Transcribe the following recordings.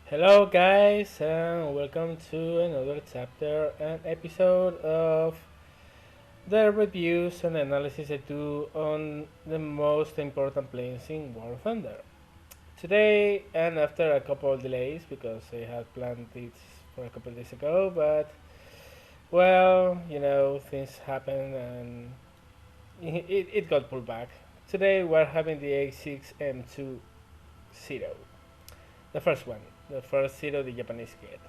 Hello, guys, and welcome to another chapter and episode of the reviews and analysis I do on the most important planes in War Thunder. Today, and after a couple of delays, because I had planned this for a couple of days ago, but well, things happen and it got pulled back. Today, we're having the A6M2 Zero, the first one, the first Zero the Japanese get.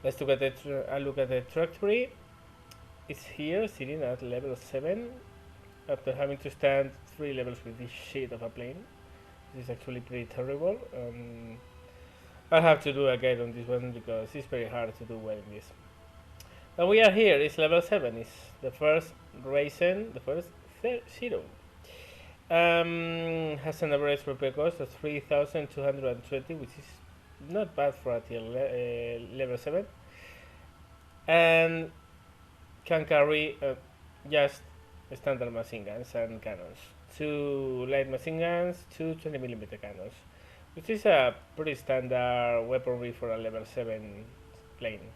Let's look at a look at the trajectory. It's here, sitting at level 7, after having to stand 3 levels with this shit of a plane. This is actually pretty terrible. I'll have to do a guide on this one because it's very hard to do well in this. But we are here, it's level 7, it's the first Reisen, the first Zero. Has an average repair cost of 3,220, which is not bad for a level 7. And can carry just standard machine guns and cannons. 2 light machine guns, 2 20mm cannons, which is a pretty standard weaponry for a level 7 plane.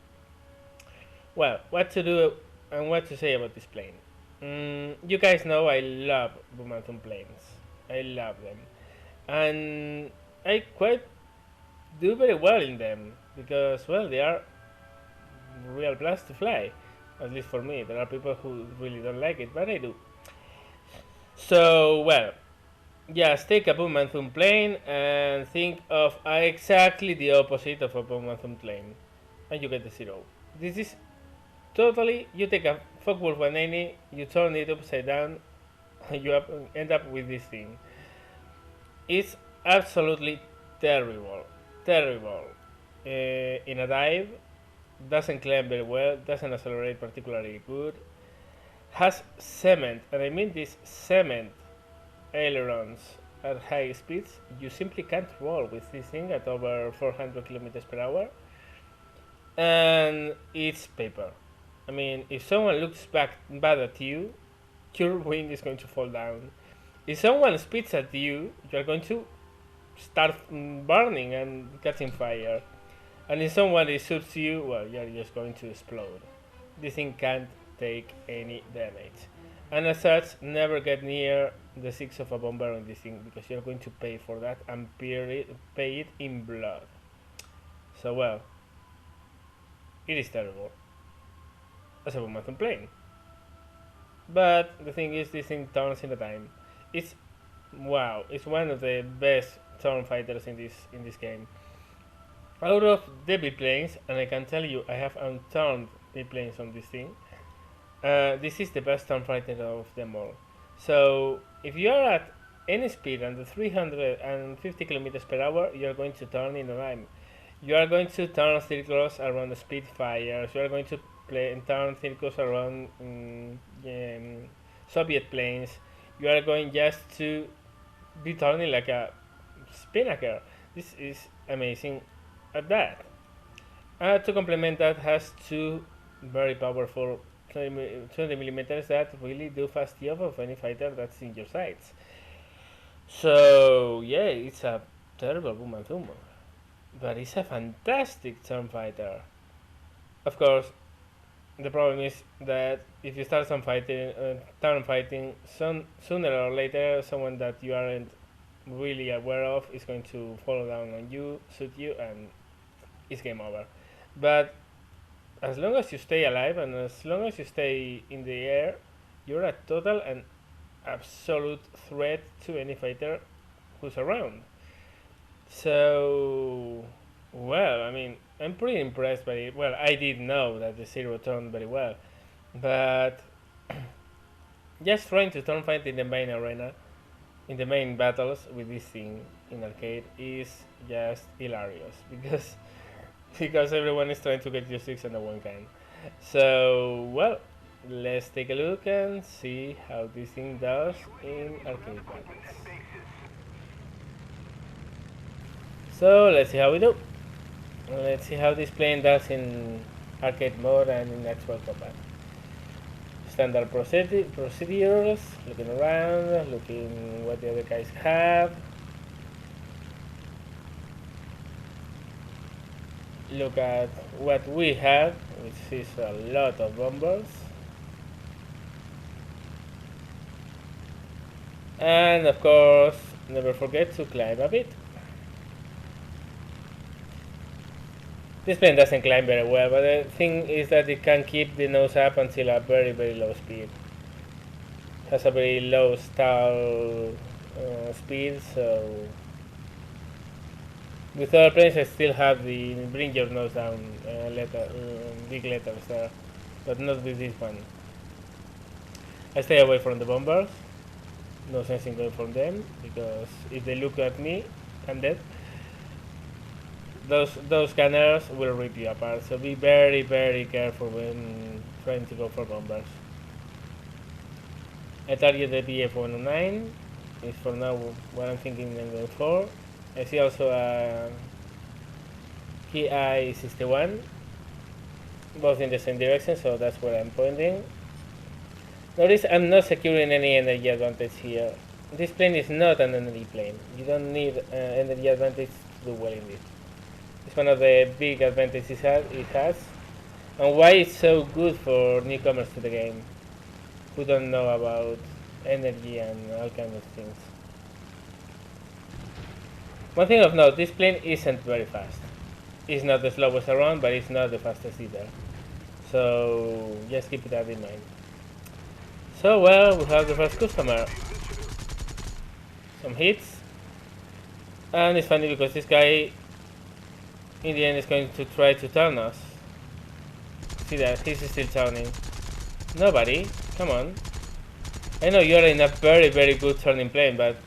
Well, what to do and what to say about this plane? You guys know I love Bumanthum planes. I love them. And I quite do very well in them because, well, they are real blast to fly. At least for me. There are people who really don't like it, but I do. So, well, just take a Bumanthum plane and think of exactly the opposite of a Bumanthum plane. And you get the Zero. This is totally, you take a Focke-Wulf 180, you turn it upside down, and you end up with this thing. It's absolutely terrible. Terrible. In a dive, doesn't climb very well, doesn't accelerate particularly good, has cement, and I mean this cement ailerons at high speeds. You simply can't roll with this thing at over 400 kilometers per hour, and it's paper. I mean, if someone looks bad at you, your wing is going to fall down. If someone spits at you, you're going to start burning and catching fire. And if somebody shoots you, well, you're just going to explode. This thing can't take any damage. And as such, never get near the 6 of a bomber on this thing because you're going to pay for that and pay it in blood. So, well, it is terrible as a Bumanthum plane. But the thing is, this thing turns in a time. It's wow, it's one of the best turn fighters in this game. Out of the biplanes, and I can tell you I have unturned biplanes on this thing, this is the best turn fighter of them all. So if you are at any speed under 350 kilometers per hour, you are going to turn in a time. You are going to turn circles around the Spitfires, you are going to turn circles around Soviet planes, you are going just to be turning like a spinnaker. This is amazing at that. To complement that, has 2 very powerful 20mm that really do fast you off of any fighter that's in your sights. So yeah, it's a terrible Bumanthum, but it's a fantastic turn fighter. Of course, the problem is that if you start turn fighting, sooner or later, someone that you aren't really aware of is going to fall down on you, shoot you, and it's game over. But as long as you stay alive and as long as you stay in the air, you're a total and absolute threat to any fighter who's around. So, well, I mean, I'm pretty impressed by it. Well, I did know that the Zero turned very well, but just trying to turn fight in the main arena, in the main battles with this thing in arcade is just hilarious because everyone is trying to get your 6 and no one can. So, well, let's take a look and see how this thing does in arcade battles. So, let's see how we do. Let's see how this plane does in arcade mode and in actual combat. Standard procedures, looking around, looking what the other guys have. look at what we have, which is a lot of bombers. And of course, never forget to climb a bit. This plane doesn't climb very well, but the thing is that it can keep the nose up until a very, very low speed. It has a very low stall speed, so with other planes I still have the bring your nose down big letters there, but not with this one. I stay away from the bombers, no sense in going from them, because if they look at me, I'm dead. Those scanners will rip you apart, so be very, very careful when trying to go for bombers. I target the BF-109, is for now what I'm thinking I'm going for. I see also a Ki-61, both in the same direction, so that's where I'm pointing. Notice I'm not securing any energy advantage here. This plane is not an energy plane. You don't need energy advantage to do well in this. It's one of the big advantages it has, and why it's so good for newcomers to the game who don't know about energy and all kinds of things. One thing of note, this plane isn't very fast. It's not the slowest around, but it's not the fastest either. So just keep that in mind. So well, we have the first customer. Some hits. And it's funny because this guy in the end is going to try to turn us. See that, he's still turning. Nobody, come on. I know you're in a very, very good turning plane, but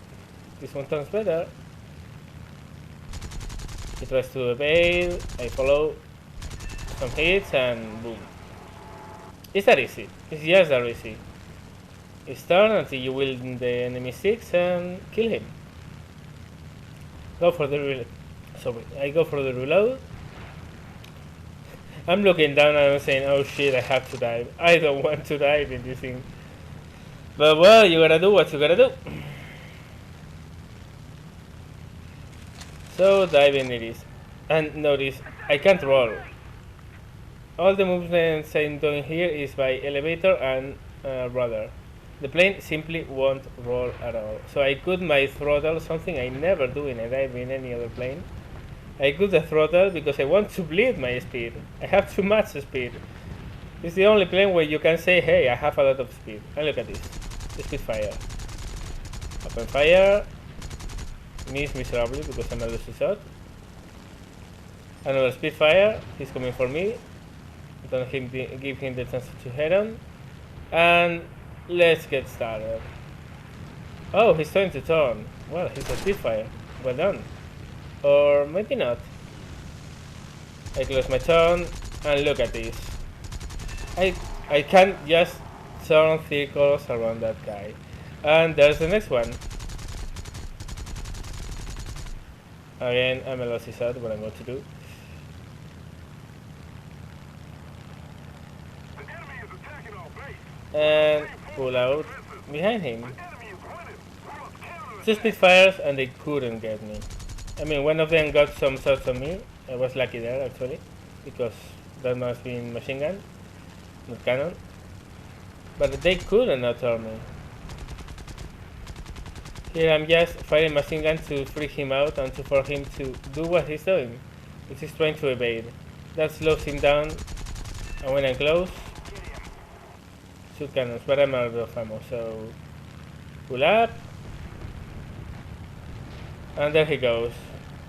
this one turns better. He tries to evade, I follow. Some hits and boom. It's that easy, it's just that easy. It's turn until you wield the enemy 6 and kill him. Go for the reload. Sorry, I go for the reload. I'm looking down and I'm saying, oh shit, I have to dive. I don't want to dive in this thing. But well, you gotta do what you gotta do. So diving it is. And notice, I can't roll. All the movements I'm doing here is by elevator and rudder. The plane simply won't roll at all. So I could my throttle, something I never do in a dive in any other plane. I could the throttle because I want to bleed my speed. I have too much speed. It's the only plane where you can say, hey, I have a lot of speed. And look at this. Spitfire. Open fire. Miss miserably because I'm a lucky shot. Another Spitfire. He's coming for me. Don't give him the chance to head on. And let's get started. Oh, he's trying to turn. Well, he's a Spitfire. Well done. Or maybe not. I close my turn and look at this. I can't just turn circles around that guy. And there's the next one. Again, I'm a lossy shot, what I'm going to do. And pull out behind him. Two Spitfires and they couldn't get me. I mean, one of them got some shots on me. I was lucky there actually, because that must have been machine gun, not cannon. But they couldn't turn me. Here I'm just firing machine gun to freak him out and for him to do what he's doing, which is trying to evade. That slows him down, and when I'm close, shoot cannons, but I'm out of ammo, so pull up. And there he goes.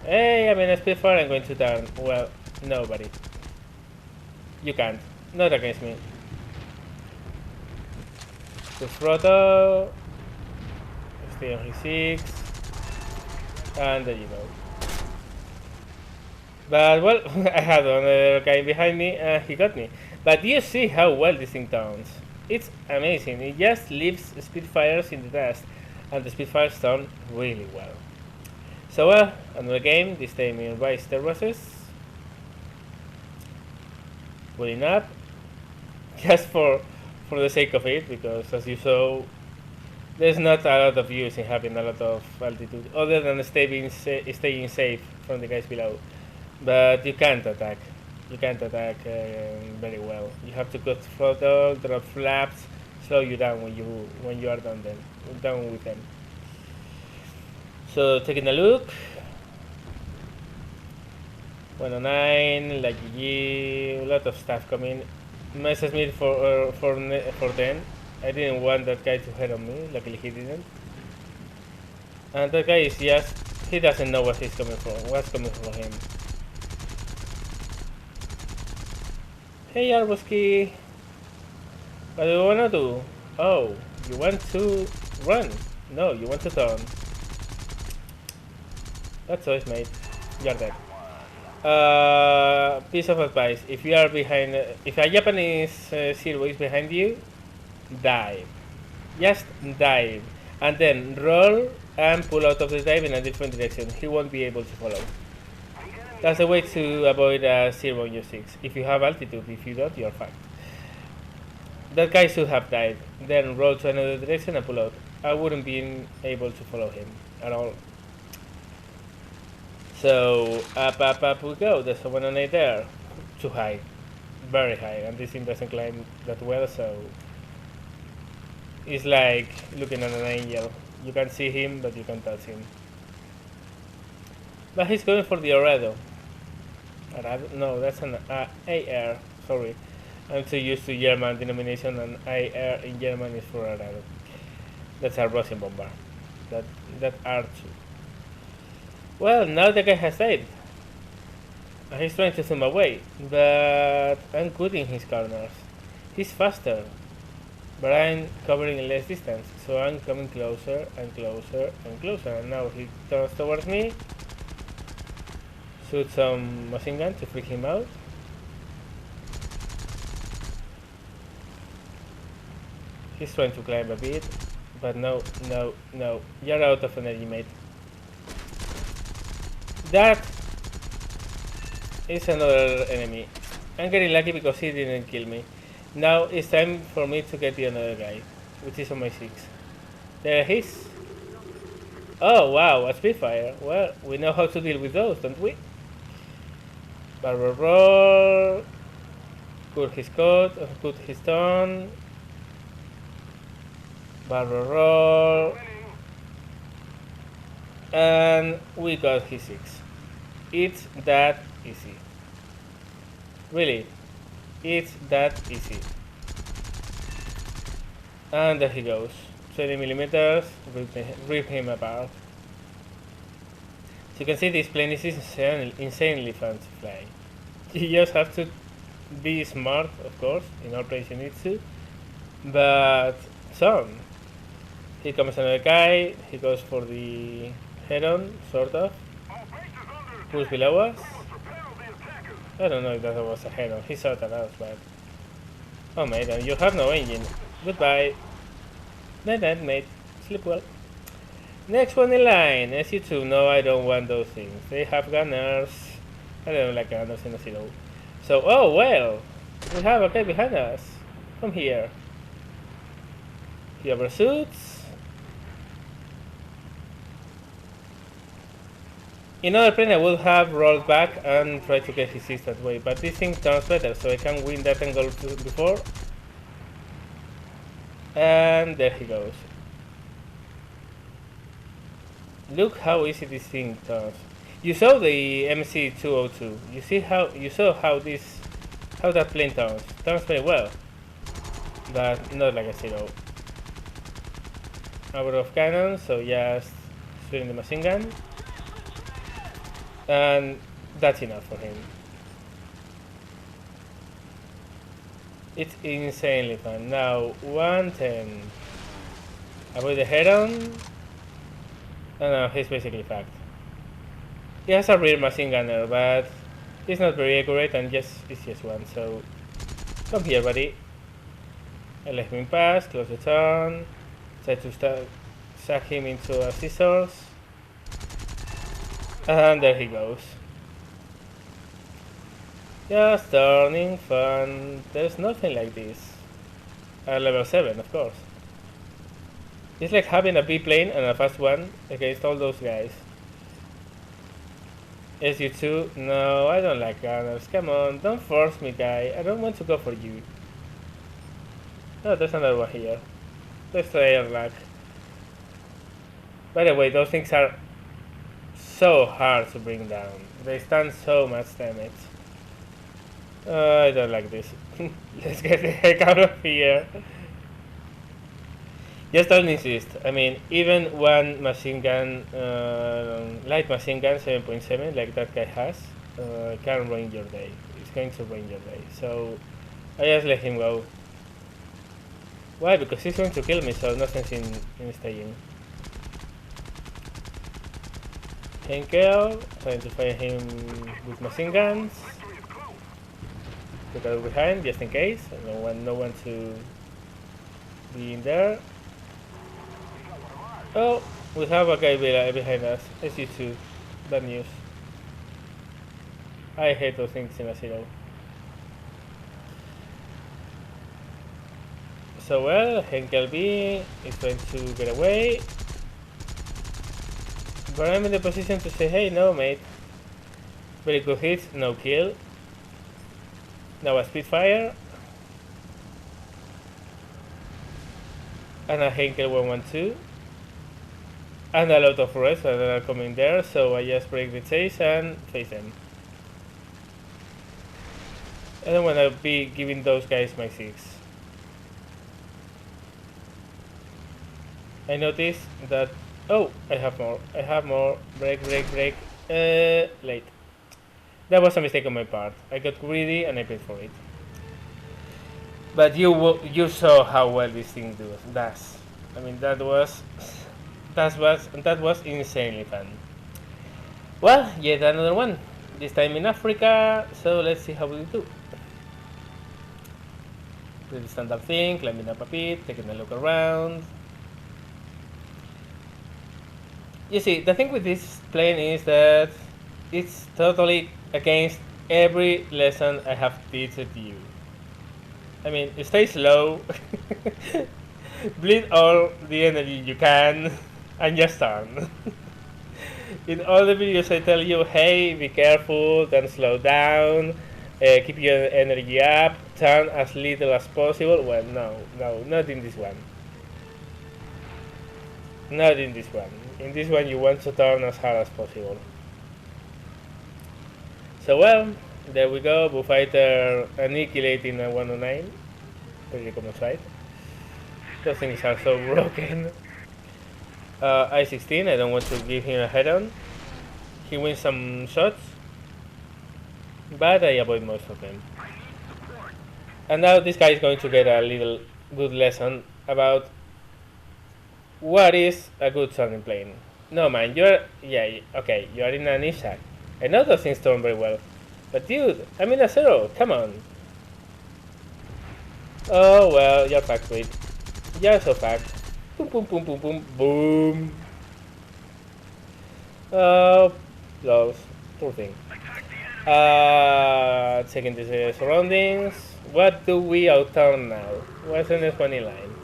Hey, I'm in a Spitfire, I'm going to turn. Well, nobody. You can't. Not against me. The throttle. Stay on his 6. And there you go. But, well, I had another guy behind me and he got me. But you see how well this thing turns. It's amazing. It just leaves Spitfires in the dust. And the Spitfires turn really well. So another game, this time in Rise Terraces. Pulling up, just for the sake of it, because as you saw, there's not a lot of use in having a lot of altitude, other than staying safe from the guys below. But you can't attack. you can't attack very well. You have to cut throttle, drop flaps, slow you down when you are done with them. So taking a look, 109, like a lot of stuff coming. Messes me for then. I didn't want that guy to head on me. Luckily he didn't. And that guy is just, he doesn't know what's coming for him. Hey Arbuski, what do you wanna do? Oh, you want to run? No, you want to turn. That's choice, mate. You're dead. Piece of advice: if you are behind, if a Japanese Zero is behind you, dive. Just dive, and then roll and pull out of the dive in a different direction. He won't be able to follow. That's the way to avoid a Zero on your 6. If you have altitude, if you don't, you're fucked. That guy should have died, then roll to another direction and pull out. I wouldn't be able to follow him at all. So up we go. There's a 108 there. Too high, very high, and this thing doesn't climb that well. So it's like looking at an angel. You can see him, but you can't touch him. But he's going for the Arado. No, that's an AR. Sorry, I'm too used to German denomination, and AR in German is for Arado. That's a Russian bomber. That R2. Well, now the guy has died. He's trying to zoom away, but I'm good in his corners. He's faster, but I'm covering less distance, so I'm coming closer and closer and closer. And now he turns towards me. Shoot some machine gun to freak him out. He's trying to climb a bit, but no. You're out of energy, mate. That is another enemy. I'm getting lucky because he didn't kill me. Now it's time for me to get the another guy, which is on my 6. There he is. Oh wow, a Spitfire. Well, we know how to deal with those, don't we? Barrel roll. Cut his coat, cut his tongue. Barrel roll. And we got his 6. It's that easy. Really, it's that easy. And there he goes. 20 millimeters, rip him apart. So you can see this plane is insanely fun to fly. You just have to be smart, of course, in all places you need to. But some. Here comes another guy, he goes for the head-on, sort of. Who's below us? I don't know if that was a head-on, he shot at us, but... Oh mate, and you have no engine. Goodbye. Night night, mate. Sleep well. Next one in line, SU2. No, I don't want those things. They have gunners. I don't like gunners in a Zero. So, oh well! We have a guy behind us. Come here. He overshoots. In other plane I would have rolled back and tried to get his 6 that way, but this thing turns better, so I can win that angle before. And there he goes. Look how easy this thing turns. You saw the MC202. You saw how that plane turns. Turns very well, but not like a Zero. Out of cannon, so just shooting the machine gun. And that's enough for him. It's insanely fun. Now 110. Avoid the head-on. Oh no, he's basically fucked. He has a rear machine gunner, but he's not very accurate and it's just one, so come here, buddy. I let him pass, close the turn, try to suck him into a scissors. And there he goes. Just turning fun. There's nothing like this. At level 7, of course. It's like having a B plane and a fast one against all those guys. SU2? No, I don't like gunners. Come on, don't force me, guy. I don't want to go for you. Oh, there's another one here. Let's try air luck. By the way, those things are so hard to bring down. They stand so much damage. I don't like this. Let's get the heck out of here. Just don't insist. I mean, even one machine gun, light machine gun 7.7, like that guy has, can ruin your day. It's going to ruin your day. So I just let him go. Why? Because he's going to kill me, so no sense in staying. Henkel, trying to find him with machine guns. Took out behind, just in case. No one to be in there. Oh, we have a guy behind us. SU2. Bad news. I hate those things in a zero. So well, Henkel B is going to get away. But I'm in the position to say, hey, no, mate. Very good hits, no kill. Now a Spitfire. And a Henkel 112. And a lot of rest that are coming there, so I just break the chase and face them. I don't want to be giving those guys my 6. I noticed that... Oh, I have more. Break. Late. That was a mistake on my part. I got greedy and I paid for it. But you saw how well this thing does. I mean, that was insanely fun. Well, yet another one. This time in Africa, so let's see how we do. Pretty standard thing, climbing up a bit, taking a look around. You see, the thing with this plane is that it's totally against every lesson I have taught you. I mean, stay slow, bleed all the energy you can, and just turn. In all the videos I tell you, hey, be careful, then slow down, keep your energy up, turn as little as possible. Well, no, not in this one. Not in this one. In this one you want to turn as hard as possible. So well, there we go, Bullfighter annihilating a 109. Pretty common sight. Those things are so broken. I-16, I don't want to give him a head-on. He wins some shots, but I avoid most of them. And now this guy is going to get a little good lesson about what is a good turning plane. No man, you're in an Ishak. I know those things turn very well, but dude, I'm in a zero, come on. Oh well, you're fucked with. You're so fucked. Boom. Oh, lows. Poor thing. Checking the surroundings. What do we outturn now? What's the next one in line?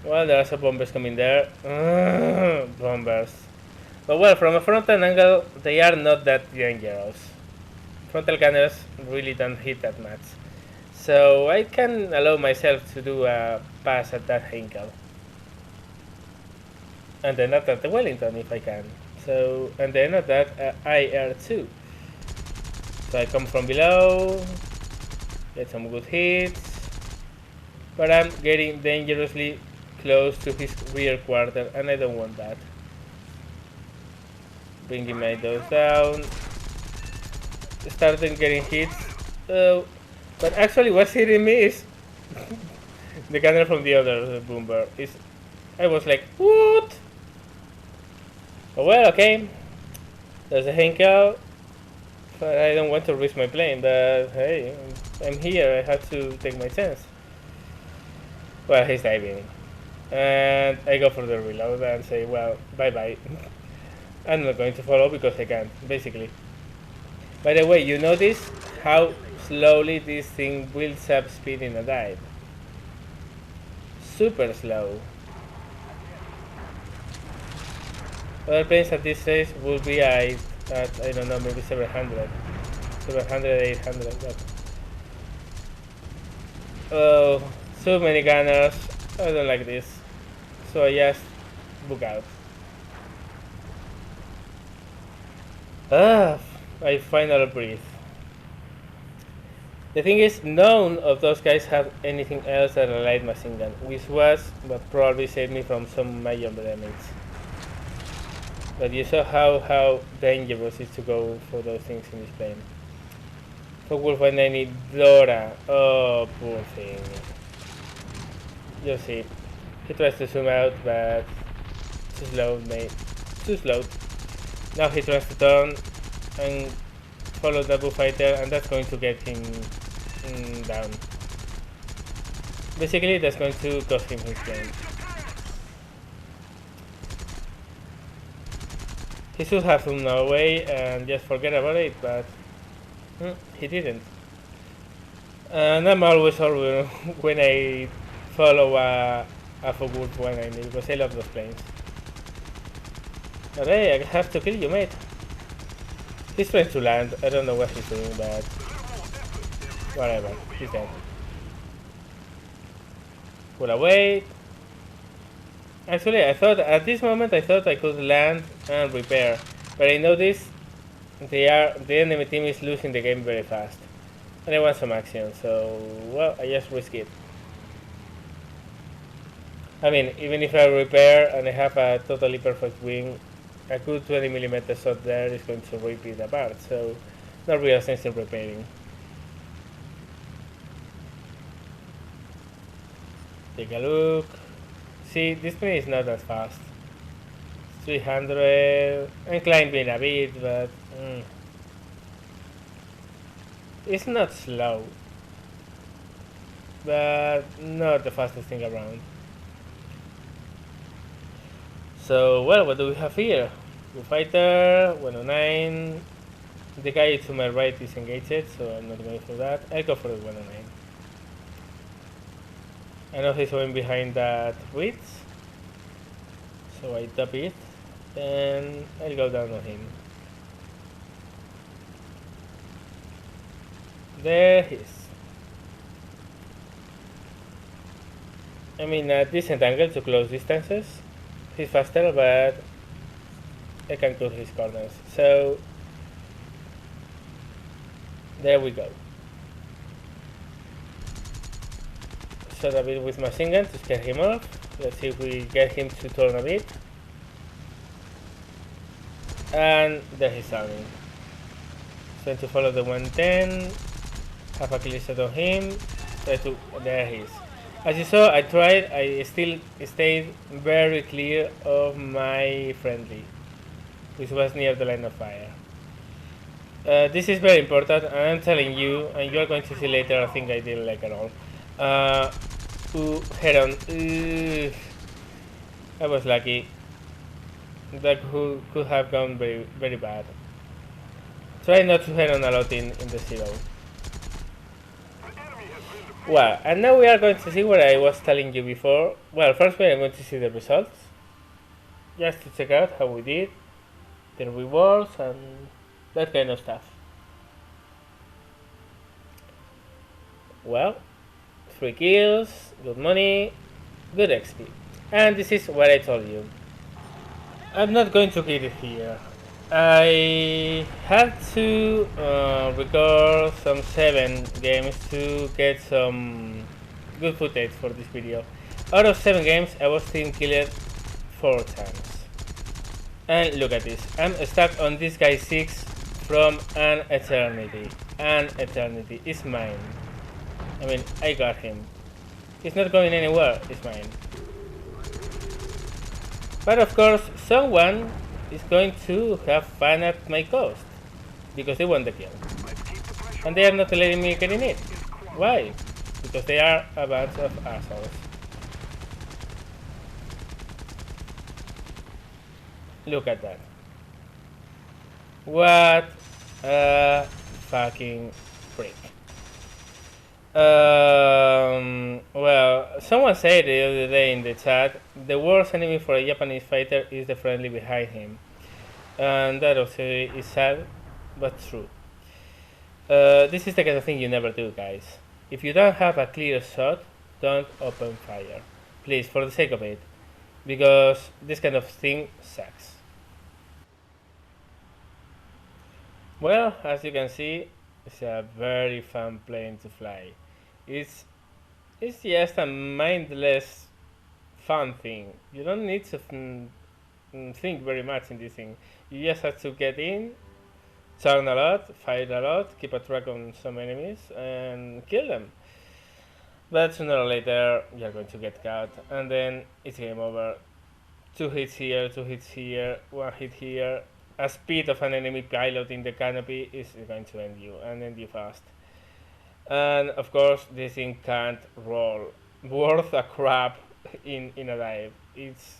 Well, there are some bombers coming there. Bombers. But well, from a frontal angle, they are not that dangerous. Frontal gunners really don't hit that much. So I can allow myself to do a pass at that Henkel. And then at the Wellington if I can. So, and then at that IR2. So I come from below, get some good hits, but I'm getting dangerously close to his rear quarter and I don't want that. Bringing my dose down, starting getting hits. But actually what's hitting me is the gunner from the other bomber. I was like, what? Oh well, okay. There's a Henkel. But I don't want to risk my plane, but hey, I'm here, I have to take my chance. Well, he's diving. And I go for the reload and say, well, bye-bye. I'm not going to follow because I can't, basically. By the way, you notice how slowly this thing builds up speed in a dive. Super slow. Other planes at this stage will be at I don't know, maybe 700, 800. But oh, so many gunners. I don't like this, so I just book out. Ah, I finally breathe. The thing is, none of those guys have anything else than a light machine gun, which was what probably saved me from some major damage. But you saw how dangerous it is to go for those things in this plane. For Wolf 190 Dora, oh poor thing. You see, he tries to zoom out, but too slow, mate. Too slow. Now he tries to turn and follow the bullfighter, and that's going to get him down. Basically, that's going to cost him his plane. He should have flown away and just forget about it, but he didn't. And I'm always when I follow a Wolf 190 because I love those planes. Alright, I have to kill you, mate. He's trying to land. I don't know what he's doing, but whatever. He's dead. Pull away. Actually, at this moment I thought I could land and repair, but I noticed the enemy team is losing the game very fast, and I want some action. So, well, I just risk it. I mean, even if I repair and I have a totally perfect wing, a good 20mm shot there is going to rip it apart. So, no real sense in repairing. Take a look. See, this plane is not that fast. 300. I'm climbing a bit, but it's not slow, but not the fastest thing around. So, well, what do we have here? The fighter, 109. The guy to my right is engaged, so I'm not going for that. I'll go for the 109. I know he's going behind that width, so I tap it and I'll go down on him. There he is. I mean, a decent angle to close distances. He's faster, but I can cut his corners. So there we go. Shot a bit with machine gun to scare him off. Let's see if we get him to turn a bit. And there he's turning. Trying to follow the 110. Have a clear shot on him. There he is. As you saw, I still stayed very clear of my friendly, which was near the line of fire. This is very important, and I'm telling you, and you're going to see later, I think I didn't like at all. Head on. I was lucky. That could have gone very, very bad. Try not to head on a lot in the zero. Well, and now we are going to see what I was telling you before. Well, first we are going to see the results, just to check out how we did, the rewards, and that kind of stuff. Well, 3 kills, good money, good XP. And this is what I told you. I'm not going to get it here. I had to record some 7 games to get some good footage for this video. Out of 7 games, I was team killed 4 times. And look at this, I'm stuck on this guy 6 from an eternity. An eternity is mine. I mean, I got him. He's not going anywhere, it's mine. But of course, someone is going to have fun at my cost, because they want the kill. And they are not letting me get in it. Why? Because they are a bunch of assholes. Look at that. What a fucking freak. Well, someone said the other day in the chat, the worst enemy for a Japanese fighter is the friendly behind him. And that also is sad, but true. This is the kind of thing you never do, guys. If you don't have a clear shot, don't open fire. Please, for the sake of it. Because this kind of thing sucks. Well, as you can see, it's a very fun plane to fly. It's it's just a mindless fun thing. You don't need to think very much in this thing. You just have to get in, turn a lot, fight a lot, keep a track on some enemies, and kill them. But sooner or later, you're going to get caught, and then it's game over. Two hits here, two hits here, one hit here. A speed of an enemy pilot in the canopy is going to end you, and end you fast. And of course, this thing can't roll worth a crap in a dive. It's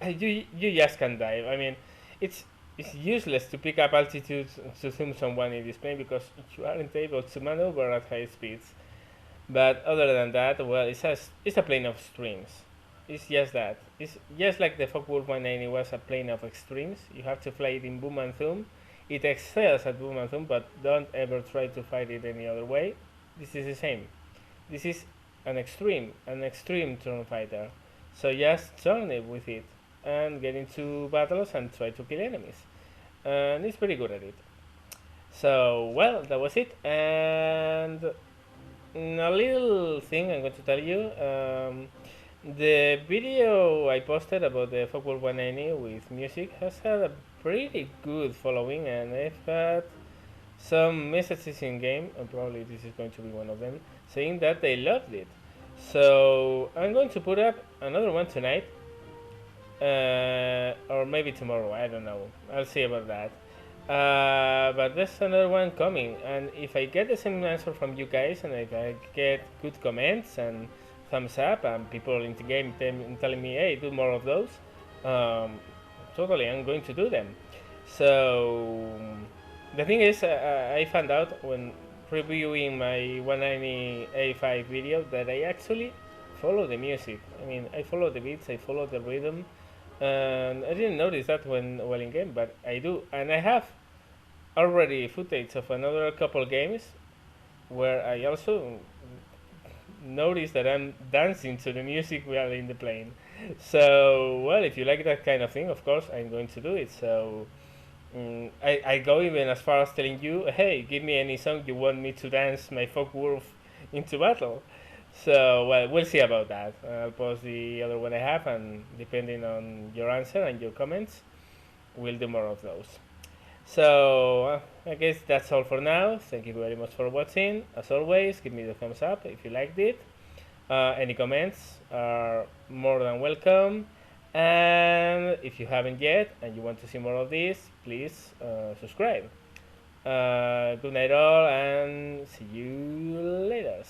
you just can't dive. I mean, it's it's useless to pick up altitude to zoom someone in this plane because you aren't able to maneuver at high speeds. But other than that, well, it's a plane of extremes. It's just that. It's just like the Focke-Wulf 190 was a plane of extremes. You have to fly it in boom and zoom. It excels at boom and zoom, but don't ever try to fight it any other way. This is the same. This is an extreme turn fighter. So just turn it with it and get into battles and try to kill enemies. And it's pretty good at it. So, well, that was it. And a little thing I'm going to tell you. The video I posted about the Focke-Wulf 190 with music has had a pretty good following, and I've had some messages in game, and probably this is going to be one of them, saying that they loved it. So I'm going to put up another one tonight, or maybe tomorrow. I don't know. I'll see about that. But there's another one coming, and if I get the same answer from you guys, and if I get good comments and thumbs up, and people in the game telling me, "Hey, do more of those," um, totally, I'm going to do them. So the thing is, I found out when reviewing my 190 A5 video that I actually follow the music. I mean, I follow the beats, I follow the rhythm, and I didn't notice that when while in game, but I do, and I have already footage of another couple games where I also notice that I'm dancing to the music while in the plane. So, well, if you like that kind of thing, of course, I'm going to do it. So, I go even as far as telling you, hey, give me any song you want me to dance my Focke-Wulf into battle. So, well, we'll see about that. I'll post the other one I have, and depending on your answer and your comments, we'll do more of those. So, I guess that's all for now. Thank you very much for watching. As always, give me the thumbs up if you liked it. Any comments are more than welcome. And if you haven't yet and you want to see more of this, please subscribe. Good night all, and see you later.